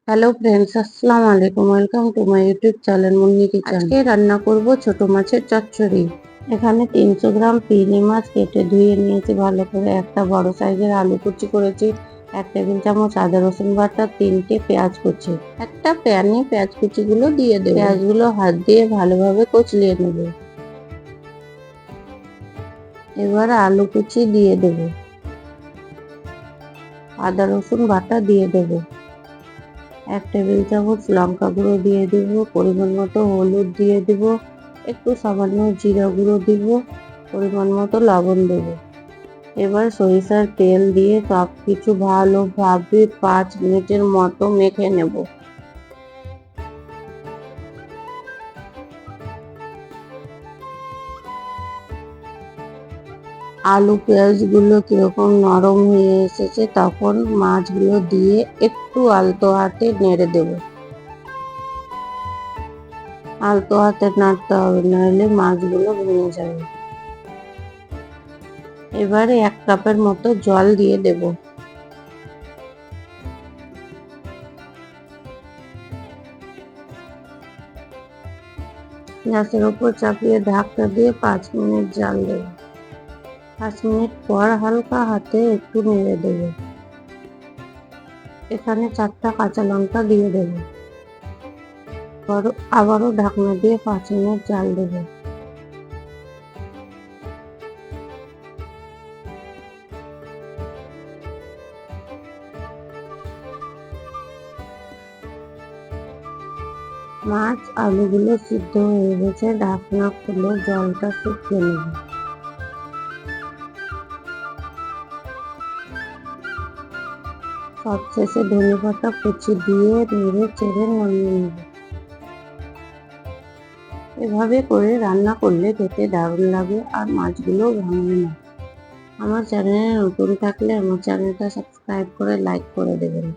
Hello friends, আসসালামু আলাইকুম। Welcome to my YouTube channel Munni kitchen. আজকে রান্না করব ছোট মাছের চচ্চড়ি। এখানে 300 গ্রাম পিনি মাছ কেটে ধুয়ে নিয়েছি ভালো করে। একটা বড় সাইজের আলু কুচি করেছি, 1 টেবিল চামচ আদা রসুন বাটা, 3টে পেঁয়াজ কুচি। একটা প্যানে পেঁয়াজ কুচিগুলো দিয়ে দেব। পেঁয়াজগুলো হাত দিয়ে ভালোভাবে কচলিয়ে নেব। এবার আলু কুচি দিয়ে দেব, আদা রসুন বাটা দিয়ে দেব, 1 টেবিল চামচ লঙ্কা গুঁড়ো দিয়ে দেব, পরিমাণ মতো হলুদ দিয়ে দেব, একটু সামান্য জিরা গুঁড়ো দিব, পরিমাণ মতো লবণ দেব। এবার সরিষার তেল দিয়ে সব কিছু ভালোভাবে 5 মিনিটের মতো মেখে নেব। আলু পেঁয়াজগুলো কিরকম নরম হয়ে এসেছে, তখন মাছগুলো দিয়ে একটু আলতো হাতে নেড়ে দেব। আলতো হাতে নাড়তে হবে, নাহলে মাছগুলো ভেঙে যাবে। এবারে 1 কাপের মতো জল দিয়ে দেব। গ্যাসের উপর চাপিয়ে ঢাকনা দিয়ে 5 মিনিট জাল দেব। 5 মিনিট পর হালকা হাতে একটু নেড়ে দেব। এখানে 4টা কাঁচা লঙ্কা দিয়ে দেব। আবারও ঢাকনা দিয়ে 5 মিনিট জাল দেব। মাছ আলুগুলো সিদ্ধ হয়ে গেছে, ঢাকনা খুলে জলটা শুকিয়ে নেব। সবশেষে ধনেপাতা কুচি দিয়ে নেড়ে চেড়ে নামিয়ে নেব। এভাবে করে রান্না করলে খেতে দারুণ লাগে আর মাছগুলো ভাঙবে না। আমার চ্যানেলে নতুন থাকলে আমার চ্যানেলটা সাবস্ক্রাইব করে লাইক করে দেবেন।